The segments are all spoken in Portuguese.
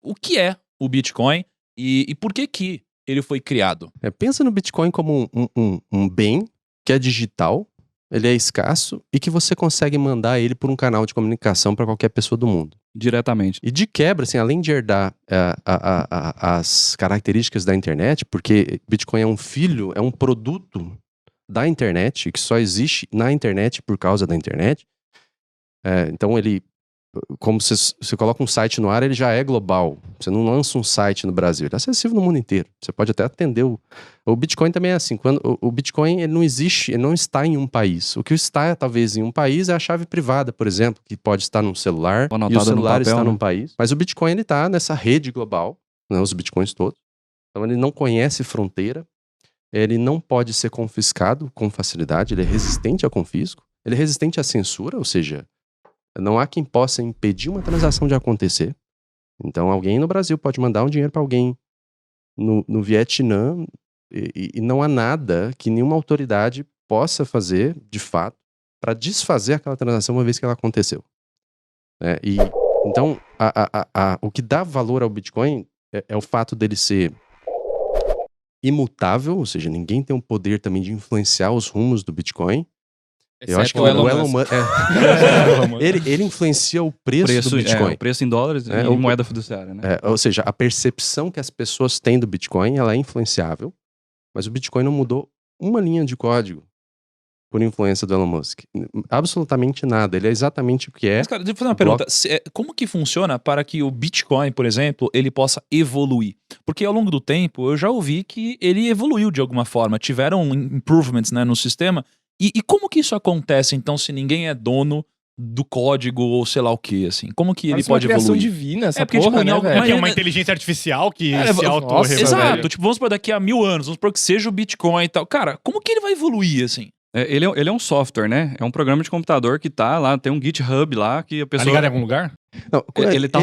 o que é o Bitcoin e por que ele foi criado. Pensa no Bitcoin como um bem que é digital, ele é escasso e que você consegue mandar ele por um canal de comunicação para qualquer pessoa do mundo. Diretamente. E de quebra, assim, além de herdar as características da internet, porque Bitcoin é um filho, é um produto da internet, que só existe na internet por causa da internet. Então ele, como você coloca um site no ar, ele já é global. Você não lança um site no Brasil, ele é acessível no mundo inteiro. Você pode até atender o Bitcoin também é assim. Quando o Bitcoin ele não existe, ele não está em um país. O que está talvez em um país é a chave privada, por exemplo, que pode estar num celular e o celular está num país. Mas o Bitcoin ele está nessa rede global, né, os Bitcoins todos. Então ele não conhece fronteira, ele não pode ser confiscado com facilidade, ele é resistente ao confisco, ele é resistente à censura, ou seja, não há quem possa impedir uma transação de acontecer. Então alguém no Brasil pode mandar um dinheiro para alguém no Vietnã e não há nada que nenhuma autoridade possa fazer, de fato, para desfazer aquela transação uma vez que ela aconteceu. Então, o que dá valor ao Bitcoin é o fato dele ser imutável, ou seja, ninguém tem o poder também de influenciar os rumos do Bitcoin. Eu acho que o Elon Musk ele influencia o preço do Bitcoin. O preço em dólares e moeda fiduciária, né? Ou seja, a percepção que as pessoas têm do Bitcoin, ela é influenciável, mas o Bitcoin não mudou uma linha de código por influência do Elon Musk. Absolutamente nada. Ele é exatamente o que é. Mas, cara, deixa eu fazer uma pergunta. Como que funciona para que o Bitcoin, por exemplo, ele possa evoluir? Porque ao longo do tempo, eu já ouvi que ele evoluiu de alguma forma. Tiveram improvements, né, no sistema. E como que isso acontece, então, se ninguém é dono do código ou sei lá o que, assim? Como que ele pode evoluir? É uma criação divina essa porque, porra, tipo, né, velho? É uma inteligência artificial que se auto-revalida. Exato. Tipo, vamos supor, daqui a 1000 anos, vamos supor que seja o Bitcoin e tal. Cara, como que ele vai evoluir, assim? Ele é um software, né? É um programa de computador que tá lá, tem um GitHub lá que a pessoa... Tá ligado em algum lugar? Não, ele tá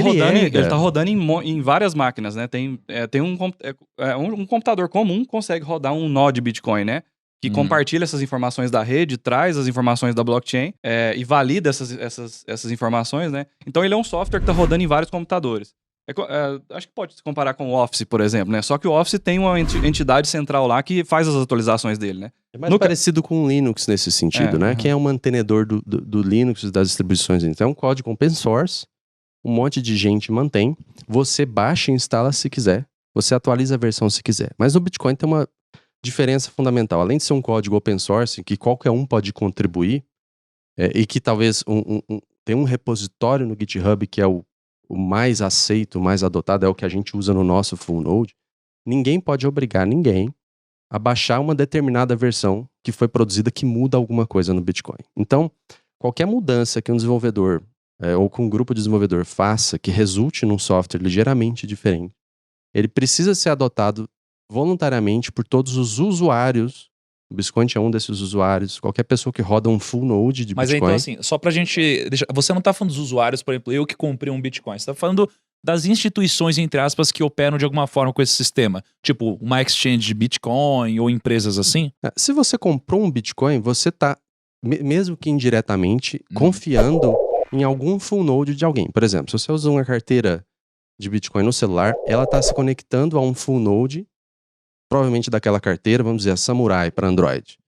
rodando em várias máquinas, né? Tem um computador comum consegue rodar um nó de Bitcoin, né? Que compartilha essas informações da rede, traz as informações da blockchain e valida essas informações, né? Então ele é um software que tá rodando em vários computadores. Acho que pode se comparar com o Office, por exemplo, né? Só que o Office tem uma entidade central lá que faz as atualizações dele, né? É mais parecido com o Linux nesse sentido, né? Quem é o mantenedor do Linux e das distribuições. Então é um código open source, um monte de gente mantém, você baixa e instala se quiser, você atualiza a versão se quiser. Mas no Bitcoin tem uma diferença fundamental. Além de ser um código open source, que qualquer um pode contribuir, e que talvez tem um repositório no GitHub que é o mais aceito, o mais adotado, é o que a gente usa no nosso full node, ninguém pode obrigar ninguém a baixar uma determinada versão que foi produzida que muda alguma coisa no Bitcoin. Então, qualquer mudança que um desenvolvedor ou que um grupo de desenvolvedor faça que resulte num software ligeiramente diferente, ele precisa ser adotado voluntariamente por todos os usuários. O Bitcoin é um desses usuários. Qualquer pessoa que roda um full node de Bitcoin. Mas então assim, só pra gente deixar, você não tá falando dos usuários, por exemplo, eu que comprei um Bitcoin. Você tá falando das instituições, entre aspas, que operam de alguma forma com esse sistema. Tipo, uma exchange de Bitcoin ou empresas assim. Se você comprou um Bitcoin, você tá, mesmo que indiretamente, confiando em algum full node de alguém. Por exemplo, se você usa uma carteira de Bitcoin no celular, ela tá se conectando a um full node, provavelmente daquela carteira, vamos dizer, a Samurai para Android.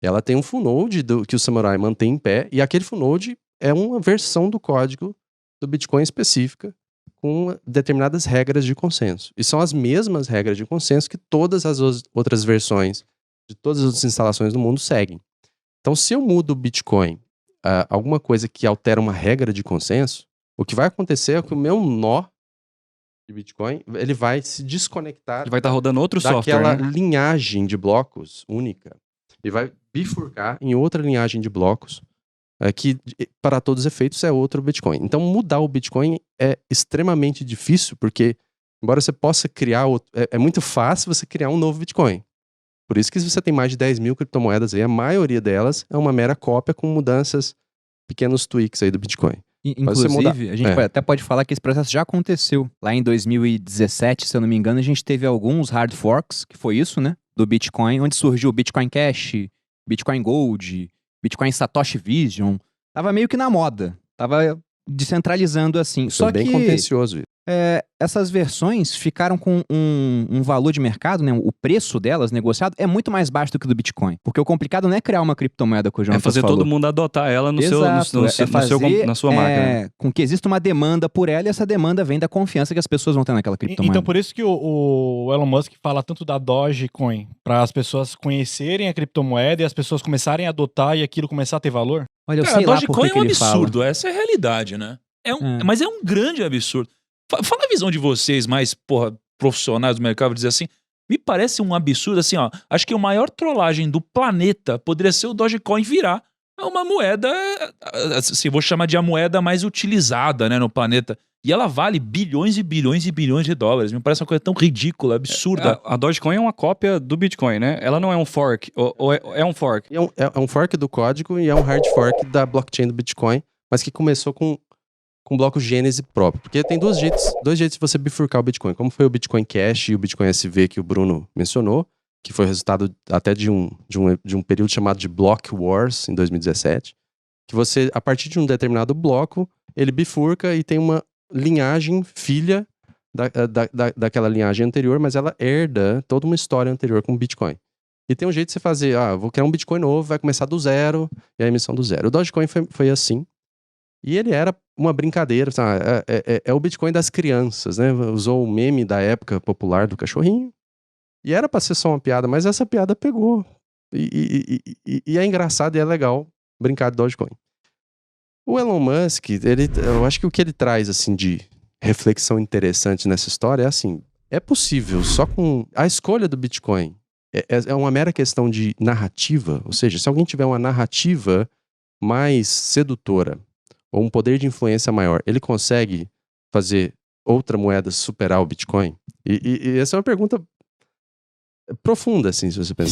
Ela tem um full node que o Samurai mantém em pé, e aquele full node é uma versão do código do Bitcoin específica, com determinadas regras de consenso. E são as mesmas regras de consenso que todas as outras versões de todas as outras instalações do mundo seguem. Então, se eu mudo o Bitcoin, alguma coisa que altera uma regra de consenso, o que vai acontecer é que o meu nó de Bitcoin, ele vai se desconectar. Ele vai estar rodando outro software, daquela né? linhagem de blocos única e vai bifurcar em outra linhagem de blocos que, para todos os efeitos, é outro Bitcoin. Então, mudar o Bitcoin é extremamente difícil, porque, embora você possa criar é muito fácil você criar um novo Bitcoin. Por isso que se você tem mais de 10 mil criptomoedas aí, a maioria delas é uma mera cópia com mudanças, pequenos tweaks aí do Bitcoin. Inclusive, a gente até pode falar que esse processo já aconteceu. Lá em 2017, se eu não me engano, a gente teve alguns hard forks, que foi isso, né? Do Bitcoin, onde surgiu o Bitcoin Cash, Bitcoin Gold, Bitcoin Satoshi Vision. Tava meio que na moda. Tava descentralizando assim. Foi bem contencioso. Essas versões ficaram com um valor de mercado, né? O preço delas negociado é muito mais baixo do que o do Bitcoin. Porque o complicado não é criar uma criptomoeda, que o João fazer falou. todo mundo adotar ela no Exato, na sua máquina. Com que exista uma demanda por ela, e essa demanda vem da confiança que as pessoas vão ter naquela criptomoeda. Então por isso que o Elon Musk fala tanto da Dogecoin, para as pessoas conhecerem a criptomoeda e as pessoas começarem a adotar e aquilo começar a ter valor? Olha, eu Cara, sei a lá Dogecoin por que é um ele absurdo, fala. essa é a realidade, né? Mas é um grande absurdo. Fala a visão de vocês mais, profissionais do mercado, dizer assim, me parece um absurdo, assim, ó, acho que a maior trollagem do planeta poderia ser o Dogecoin virar uma moeda, assim, vou chamar de a moeda mais utilizada, né, no planeta. E ela vale bilhões e bilhões e bilhões de dólares. Me parece uma coisa tão ridícula, absurda. A Dogecoin é uma cópia do Bitcoin, né? Ela não é um fork, ou é um fork. É um fork do código e é um hard fork da blockchain do Bitcoin, mas que começou com bloco Gênese próprio. Porque tem dois jeitos de você bifurcar o Bitcoin. Como foi o Bitcoin Cash e o Bitcoin SV que o Bruno mencionou, que foi resultado até de um período chamado de Block Wars, em 2017, que você, a partir de um determinado bloco, ele bifurca e tem uma linhagem filha daquela linhagem anterior, mas ela herda toda uma história anterior com o Bitcoin. E tem um jeito de você fazer, vou criar um Bitcoin novo, vai começar do zero, e a emissão do zero. O Dogecoin foi assim. E ele era uma brincadeira, sabe? É o Bitcoin das crianças, né? Usou o meme da época popular do cachorrinho. E era pra ser só uma piada, mas essa piada pegou. E é engraçado e é legal brincar de Dogecoin. O Elon Musk, eu acho que o que ele traz, assim, de reflexão interessante nessa história é assim, é possível, só com a escolha do Bitcoin, é uma mera questão de narrativa, ou seja, se alguém tiver uma narrativa mais sedutora, ou um poder de influência maior, ele consegue fazer outra moeda superar o Bitcoin? E essa é uma pergunta profunda, assim, se você pensar.